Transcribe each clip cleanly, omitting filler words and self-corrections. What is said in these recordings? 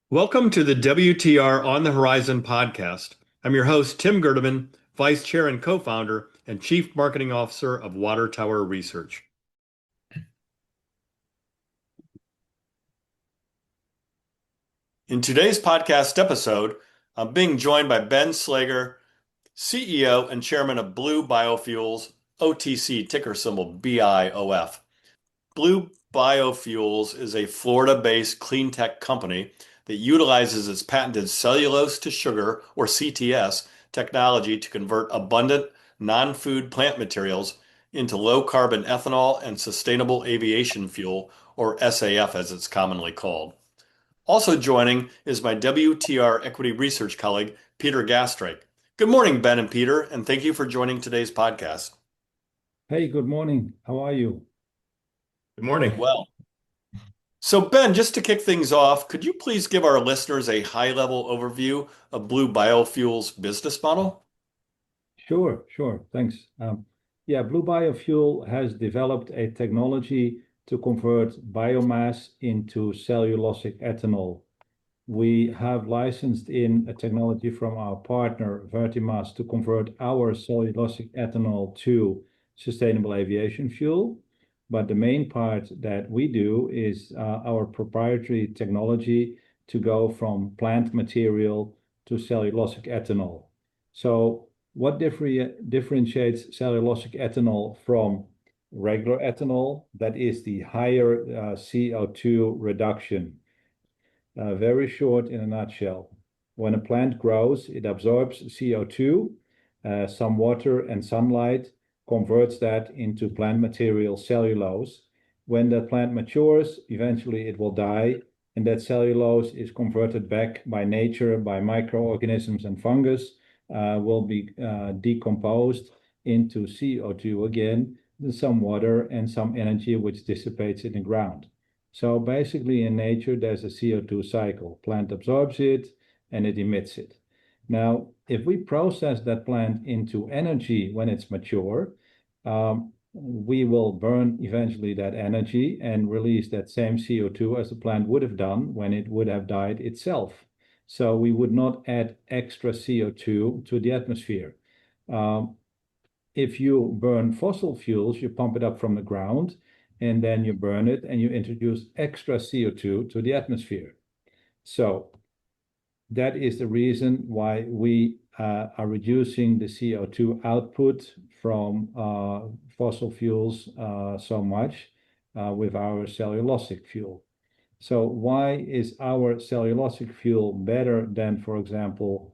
Welcome to the WTR On the Horizon podcast. I'm your host, Tim Gerdeman, Vice Chair and Co-founder and Chief Marketing Officer of Water Tower Research. In today's podcast episode, I'm being joined by Ben Slager, CEO and Chairman of Blue Biofuels, OTC ticker symbol BIOF. Blue Biofuels is a Florida-based clean tech company that utilizes its patented cellulose to sugar, or CTS, technology to convert abundant non-food plant materials into low-carbon ethanol and sustainable aviation fuel, or SAF as it's commonly called. Also joining is my WTR equity research colleague, Peter Gastreich. Good morning, Ben and Peter, and thank you for joining today's podcast. Hey, good morning. How are you? Good morning. Well, so Ben, just to kick things off, could you please give our listeners a high-level overview of Blue Biofuels' business model? Sure. Thanks. Blue Biofuel has developed a technology to convert biomass into cellulosic ethanol. We have licensed in a technology from our partner, Vertimass, to convert our cellulosic ethanol to sustainable aviation fuel. But the main part that we do is our proprietary technology to go from plant material to cellulosic ethanol. So what differentiates cellulosic ethanol from regular ethanol? That is the higher CO2 reduction. Very short in a nutshell. When a plant grows, it absorbs CO2, some water and sunlight, converts that into plant material cellulose. When that plant matures, eventually it will die, and that cellulose is converted back by nature, by microorganisms and fungus, will be decomposed into CO2 again, some water and some energy which dissipates in the ground. So basically in nature, there's a CO2 cycle. Plant absorbs it and it emits it. Now, if we process that plant into energy when it's mature, we will burn eventually that energy and release that same CO2 as the plant would have done when it would have died itself. So we would not add extra CO2 to the atmosphere. If you burn fossil fuels, you pump it up from the ground, and then you burn it and you introduce extra CO2 to the atmosphere. So that is the reason why we are reducing the CO2 output from fossil fuels so much with our cellulosic fuel. So why is our cellulosic fuel better than, for example,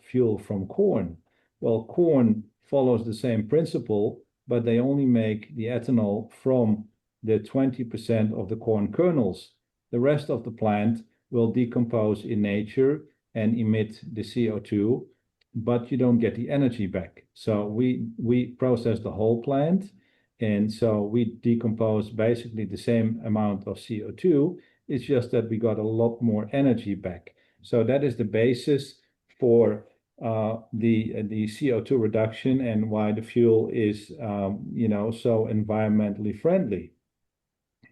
fuel from corn? Well, corn follows the same principle, but they only make the ethanol from the 20% of the corn kernels. The rest of the plant will decompose in nature and emit the CO2, but you don't get the energy back. So we process the whole plant, and so we decompose basically the same amount of CO2. It's just that we got a lot more energy back. So that is the basis for the CO2 reduction and why the fuel is so environmentally friendly.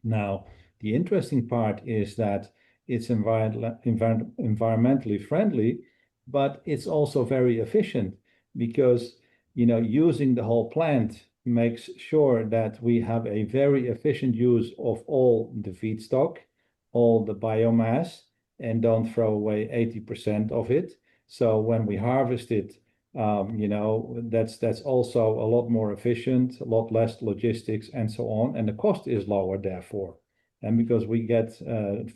Now, the interesting part is that it's environmentally friendly, but it's also very efficient because using the whole plant makes sure that we have a very efficient use of all the feedstock, all the biomass, and don't throw away 80% of it. So when we harvest it, that's also a lot more efficient, a lot less logistics and so on, and the cost is lower therefore. And because we get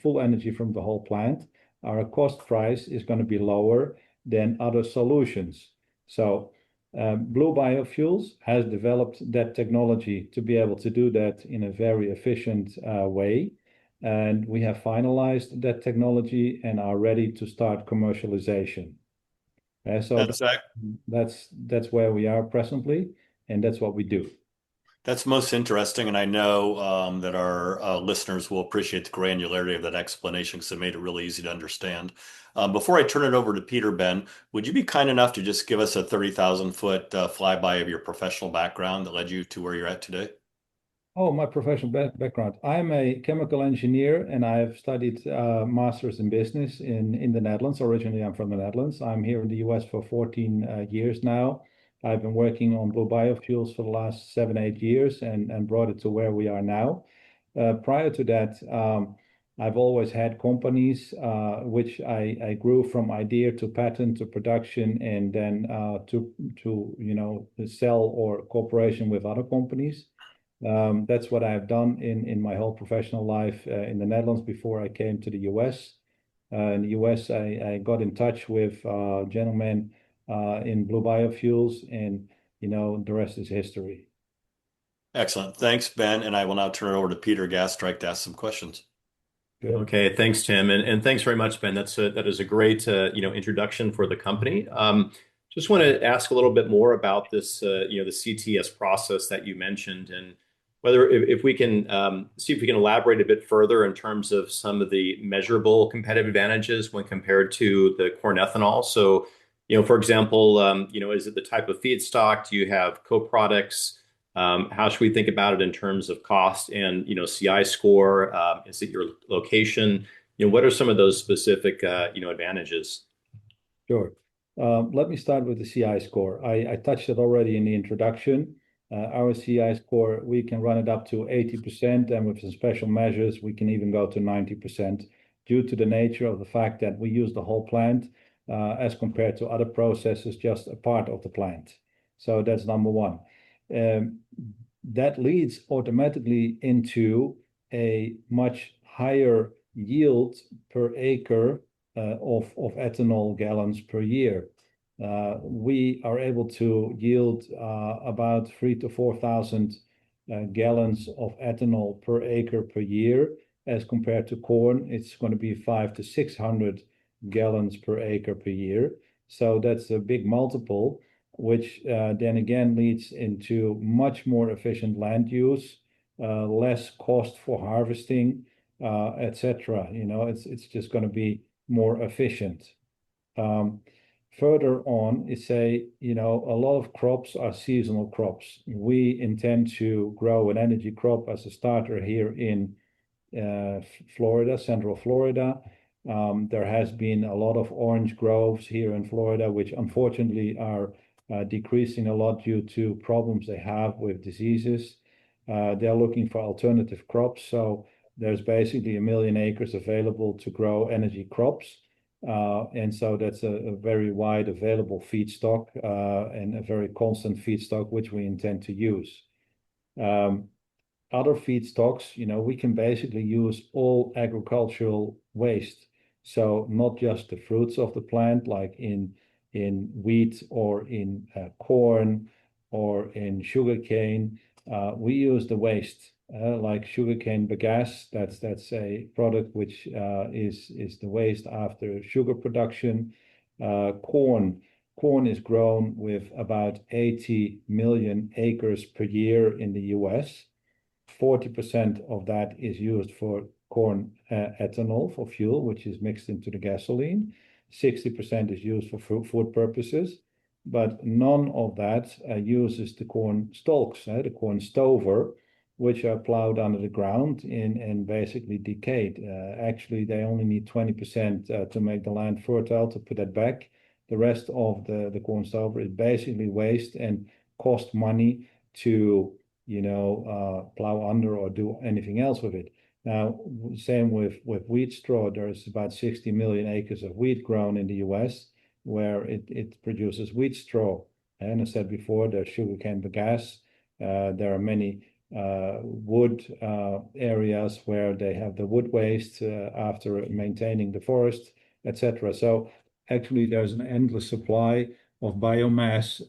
full energy from the whole plant, our cost price is going to be lower than other solutions. So Blue Biofuels has developed that technology to be able to do that in a very efficient way. And we have finalized that technology and are ready to start commercialization. So that's where we are presently, and that's what we do. That's most interesting, and I know that our listeners will appreciate the granularity of that explanation because it made it really easy to understand. Before I turn it over to Peter, Ben, would you be kind enough to just give us a 30,000-foot flyby of your professional background that led you to where you're at today? Oh, my professional background. I'm a chemical engineer and I've studied master's in business in the Netherlands. Originally, I'm from the Netherlands. I'm here in the US for 14 years now. I've been working on blue biofuels for the last 7, 8 years and brought it to where we are now. Prior to that, I've always had companies which I grew from idea to patent to production and then to sell or cooperation with other companies. That's what I've done in my whole professional life in the Netherlands before I came to the US. In the US, I got in touch with gentlemen in blue biofuels, and the rest is history. Excellent. Thanks, Ben. And I will now turn it over to Peter Gastreich to ask some questions. Good. Okay, thanks, Tim, and thanks very much, Ben. That is a great introduction for the company. Just want to ask a little bit more about this the CTS process that you mentioned, and whether if we can see if we can elaborate a bit further in terms of some of the measurable competitive advantages when compared to the corn ethanol. So, for example, is it the type of feedstock? Do you have co-products? How should we think about it in terms of cost and CI score? Is it your location? What are some of those specific advantages? Sure. Let me start with the CI score. I touched it already in the introduction. Our CI score, we can run it up to 80%, and with some special measures, we can even go to 90% due to the nature of the fact that we use the whole plant as compared to other processes, just a part of the plant. So that's number one. That leads automatically into a much higher yield per acre of ethanol gallons per year. We are able to yield about 3,000 to 4,000 gallons of ethanol per acre per year. As compared to corn, it's going to be 500 to 600 gallons per acre per year. So that's a big multiple, which then again leads into much more efficient land use, less cost for harvesting, etc. It's just going to be more efficient. Further on, a lot of crops are seasonal crops. We intend to grow an energy crop as a starter here in Florida, Central Florida. There has been a lot of orange groves here in Florida, which unfortunately are decreasing a lot due to problems they have with diseases. They're looking for alternative crops. So there's basically 1 million acres available to grow energy crops. And so that's a very wide available feedstock and a very constant feedstock, which we intend to use. Other feedstocks, we can basically use all agricultural waste. So not just the fruits of the plant, like in wheat or in corn or in sugarcane. We use the waste, like sugarcane bagasse. That's a product which is the waste after sugar production. Corn is grown with about 80 million acres per year in the US. 40% of that is used for corn ethanol for fuel, which is mixed into the gasoline. 60% is used for food purposes, but none of that uses the corn stalks, the corn stover, which are plowed under the ground and basically decayed. Actually, they only need 20% to make the land fertile to put that back. The rest of the corn stover is basically waste and cost money to plow under or do anything else with it. Now, same with wheat straw. There's about 60 million acres of wheat grown in the US where it produces wheat straw. And I said before, there's sugarcane bagasse. There are many wood areas where they have the wood waste after maintaining the forest, etc. So actually, there's an endless supply of biomass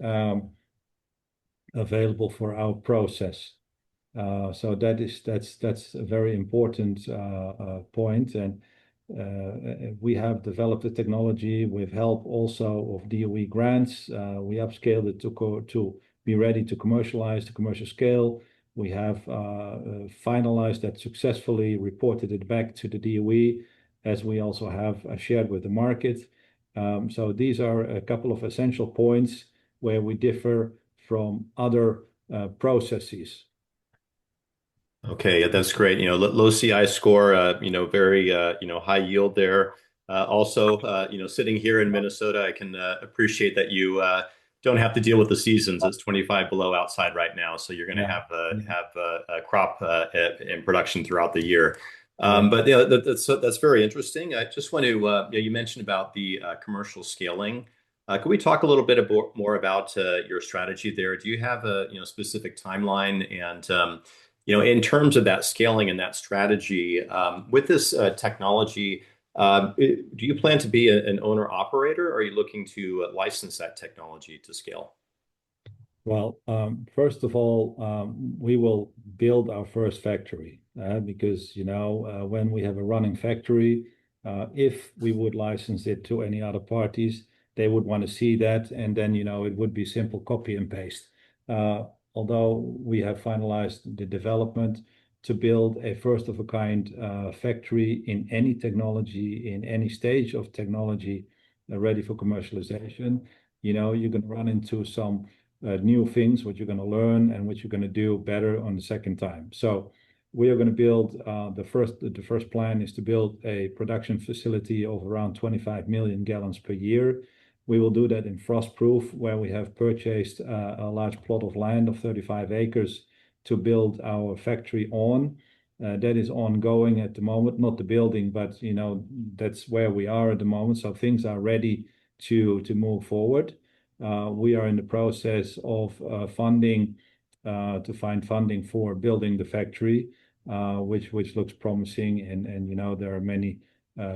available for our process. So that's a very important point, and we have developed the technology with help also of DOE grants. We upscaled it to be ready to commercialize to commercial scale. We have finalized that successfully, reported it back to the DOE, as we also have shared with the market. So these are a couple of essential points where we differ from other processes. Okay, yeah, that's great. Low CI score, very, high yield there. Also, sitting here in Minnesota, I can appreciate that you don't have to deal with the seasons. It's 25 below outside right now, so you're going to Yeah, yeah, have a crop in production throughout the year. correct. But that's very interesting. I just want to, you mentioned about the commercial scaling. Could we talk a little bit more about your strategy there? Do you have a specific timeline and in terms of that scaling and that strategy, with this technology, do you plan to be an owner operator, or are you looking to license that technology to scale? Well, first of all, we will build our first factory because, when we have a running factory, if we would license it to any other parties, they would want to see that, and then, it would be simple copy and paste. Although we have finalized the development to build a first of a kind factory in any technology, in any stage of technology, ready for commercialization, you're going to run into some new things, what you're going to learn and what you're going to do better on the second time. So we are going to build the first plan is to build a production facility of around 25 million gallons per year. We will do that in frost-proof, where we have purchased a large plot of land of 35 acres to build our factory on. That is ongoing at the moment, not the building, but that's where we are at the moment. So things are ready to move forward. We are in the process of funding to find funding for building the factory, which looks promising, and there are many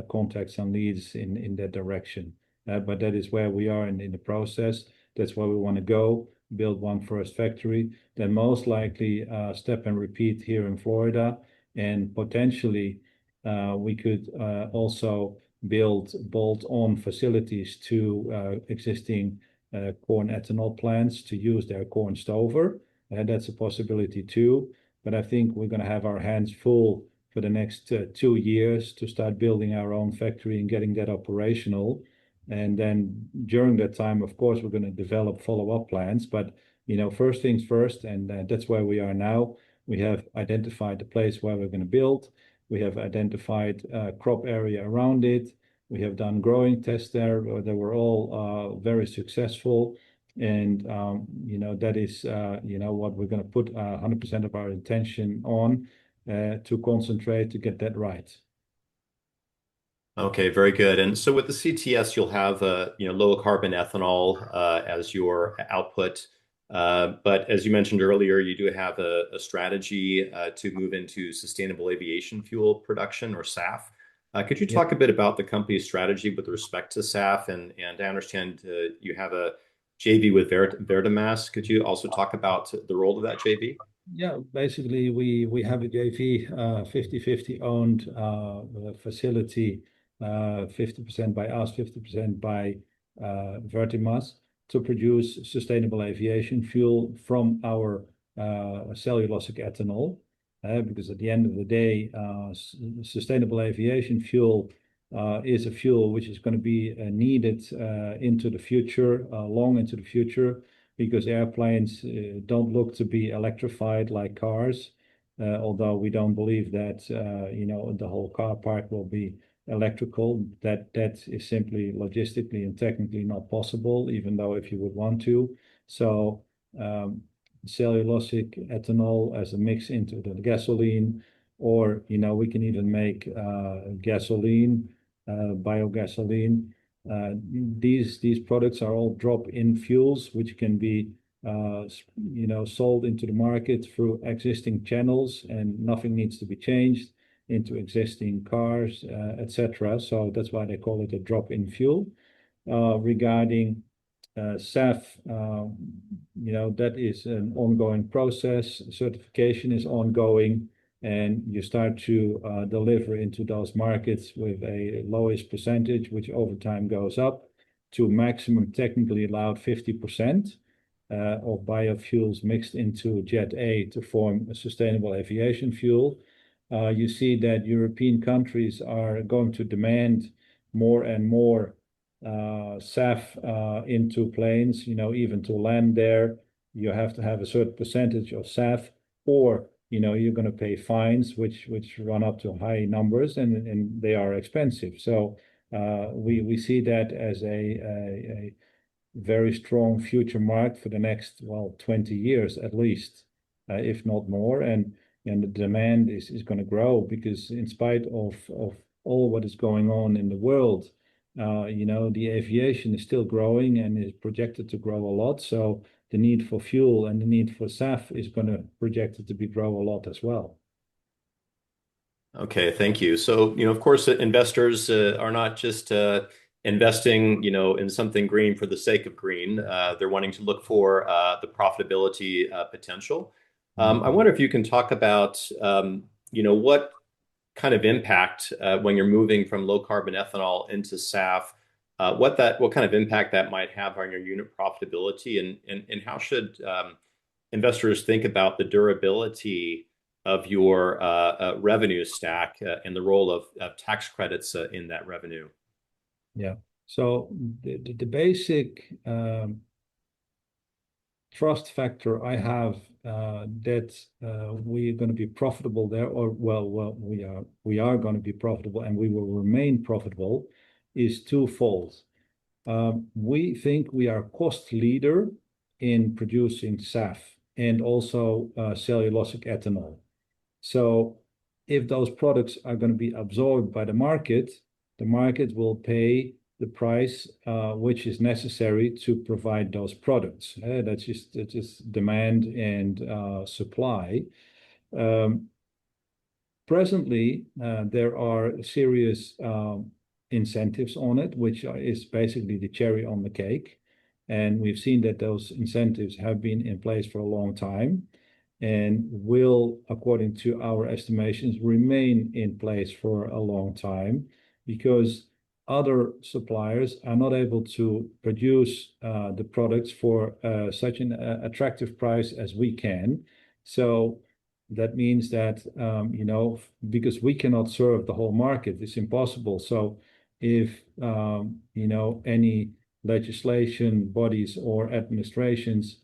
contacts and leads in that direction. But that is where we are in the process. That's where we want to go, build one first factory, then most likely step and repeat here in Florida, and potentially we could also build bolt-on facilities to existing corn ethanol plants to use their corn stover. That's a possibility too. But I think we're going to have our hands full for the next 2 years to start building our own factory and getting that operational. And then during that time, of course, we're going to develop follow-up plans. But first things first, and that's where we are now. We have identified the place where we're going to build. We have identified crop area around it. We have done growing tests there. They were all very successful. And, that is, what we're going to put 100% of our attention on to concentrate to get that right. Okay, very good. And so with the CTS, you'll have low carbon ethanol as your output. But as you mentioned earlier, you do have a strategy to move into sustainable aviation fuel production, or SAF. Could you Yeah. talk a bit about the company's strategy with respect to SAF? And I understand you have a JV with Vertimass. Could you also talk about the role of that JV? Yeah, basically we have a JV 50/50 owned facility, 50% by us, 50% by Vertimass, to produce sustainable aviation fuel from our cellulosic ethanol. Because at the end of the day, sustainable aviation fuel is a fuel which is going to be needed into the future, long into the future, because airplanes don't look to be electrified like cars, although we don't believe that the whole car park will be electrical. That is simply logistically and technically not possible, even though if you would want to. So cellulosic ethanol as a mix into the gasoline, or we can even make gasoline, biogasoline. These products are all drop-in fuels, which can be sold into the market through existing channels, and nothing needs to be changed into existing cars, etc. So that's why they call it a drop-in fuel. Regarding SAF, that is an ongoing process. Certification is ongoing, and you start to deliver into those markets with a lowest percentage, which over time goes up to maximum technically allowed 50% of biofuels mixed into Jet A to form a sustainable aviation fuel. You see that European countries are going to demand more and more SAF into planes, even to land there. You have to have a certain percentage of SAF, or you're going to pay fines, which run up to high numbers, and they are expensive. So we see that as a very strong future market for the next, well, 20 years at least, if not more. And the demand is going to grow because in spite of all what is going on in the world, the aviation is still growing and is projected to grow a lot. So the need for fuel and the need for SAF is going to projected to be grow a lot as well. Okay, thank you. So, of course, investors are not just investing, in something green for the sake of green. They're wanting to look for the profitability potential. I wonder if you can talk about, what kind of impact when you're moving from low carbon ethanol into SAF, what kind of impact that might have on your unit profitability, and how should investors think about the durability of your revenue stack and the role of tax credits in that revenue? Yeah. So the basic trust factor I have that we're going to be profitable there, or well, we are going to be profitable, and we will remain profitable, is twofold. We think we are cost leader in producing SAF and also cellulosic ethanol. So if those products are going to be absorbed by the market will pay the price which is necessary to provide those products. That's just demand and supply. Presently, there are serious incentives on it, which is basically the cherry on the cake. And we've seen that those incentives have been in place for a long time and will, according to our estimations, remain in place for a long time because other suppliers are not able to produce the products for such an attractive price as we can. So that means that, because we cannot serve the whole market, it's impossible. So if, any legislation bodies or administrations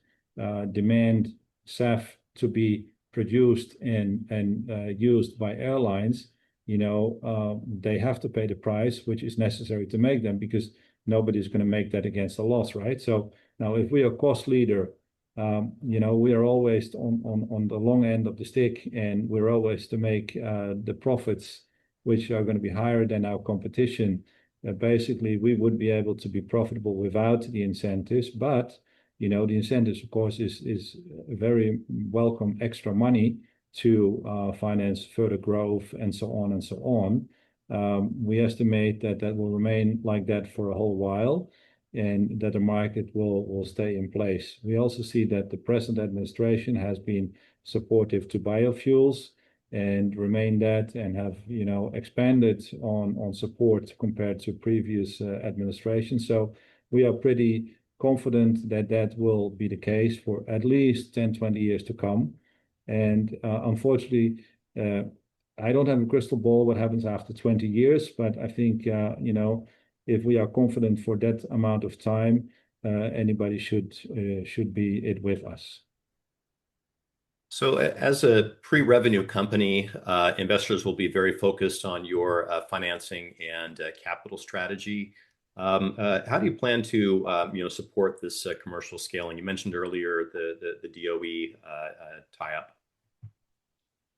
demand SAF to be produced and used by airlines, they have to pay the price which is necessary to make them because nobody's going to make that against a loss, right? So now if we are cost leader, we are always on the long end of the stick, and we're always to make the profits which are going to be higher than our competition. Basically, we would be able to be profitable without the incentives, but the incentives, of course, is very welcome extra money to finance further growth and so on and so on. We estimate that will remain like that for a whole while, and that the market will stay in place. We also see that the present administration has been supportive to biofuels and remain that, and have expanded on support compared to previous administrations. So we are pretty confident that will be the case for at least 10-20 years to come. And unfortunately, I don't have a crystal ball what happens after 20 years, but I think if we are confident for that amount of time, anybody should be it with us. So as a pre-revenue company, investors will be very focused on your financing and capital strategy. How do you plan to support this commercial scaling? You mentioned earlier the DOE tie-up.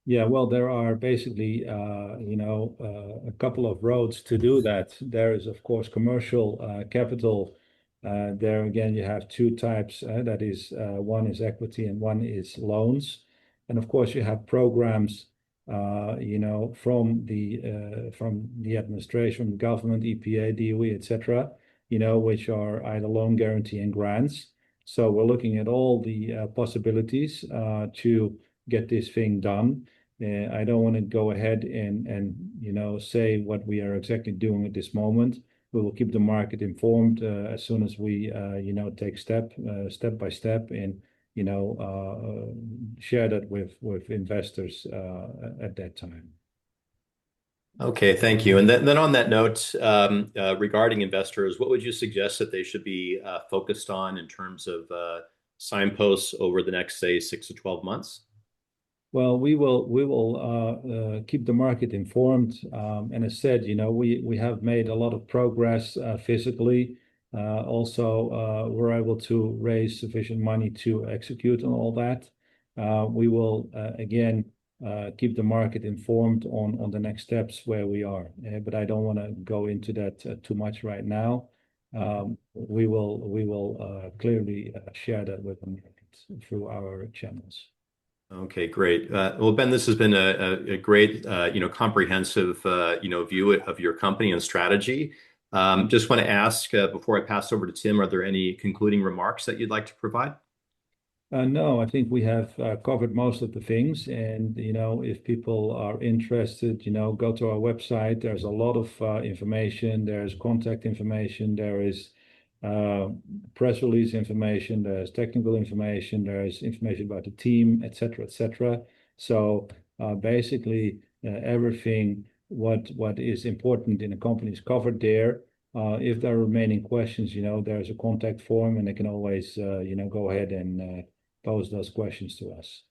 Yeah, well, there are basically a couple of roads to do that. There is, of course, commercial capital. There again, you have two types. That is, one is equity and one is loans. And of course, you have programs, from the administration, government, EPA, DOE, etc., which are either loan guarantee and grants. So we're looking at all the possibilities to get this thing done. I don't want to go ahead and say what we are exactly doing at this moment. We will keep the market informed as soon as we take step by step, and share that with investors at that time. Okay, thank you. And then on that note, regarding investors, what would you suggest that they should be focused on in terms of signposts over the next, say, 6 to 12 months? Well, we will keep the market informed. And as said, we have made a lot of progress physically. Also, we're able to raise sufficient money to execute on all that. We will again keep the market informed on the next steps where we are. But I don't want to go into that too much right now. We will clearly share that with the market through our channels. Okay, great. Well, Ben, this has been a great, comprehensive, view of your company and strategy. Just want to ask, before I pass over to Tim, are there any concluding remarks that you'd like to provide? No, I think we have covered most of the things. And, if people are interested, go to our website. There's a lot of information. There's contact information. There is uh, press release information. There's technical information. There's information about the team, et cetera, et cetera. So basically, everything what is important in a company is covered there. If there are remaining questions, there's a contact form, and they can always, go ahead and pose those questions to us.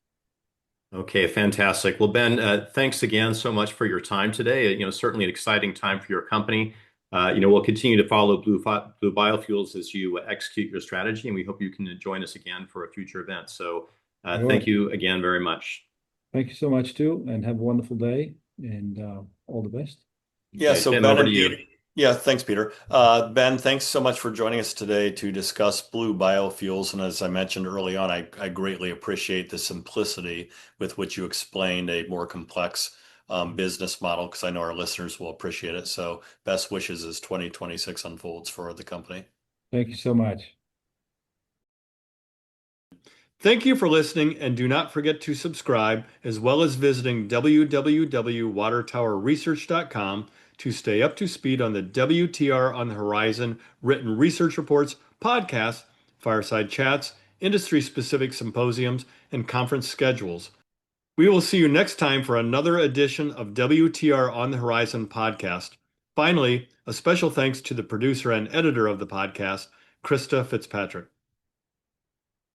Okay, fantastic. Well, Ben, thanks again so much for your time today. Certainly an exciting time for your company. We'll continue to follow Blue Biofuels as you execute your strategy, and we hope you can join us again for a future event. So, thank Sure. you again very much. Thank you so much too, and have a wonderful day, and all the best. Yeah, Okay, so Tim, Ben over and to you. Peter. Yeah, thanks, Peter. Ben, thanks so much for joining us today to discuss blue biofuels. And as I mentioned early on, I greatly appreciate the simplicity with which you explained a more complex business model, because I know our listeners will appreciate it. So best wishes as 2026 unfolds for the company. Thank you so much. Thank you for listening, and do not forget to subscribe, as well as visiting www.watertowerresearch.com to stay up to speed on the WTR on the Horizon written research reports, podcasts, fireside chats, industry specific symposiums, and conference schedules. We will see you next time for another edition of WTR on the Horizon podcast. Finally, a special thanks to the producer and editor of the podcast, Krista Fitzpatrick.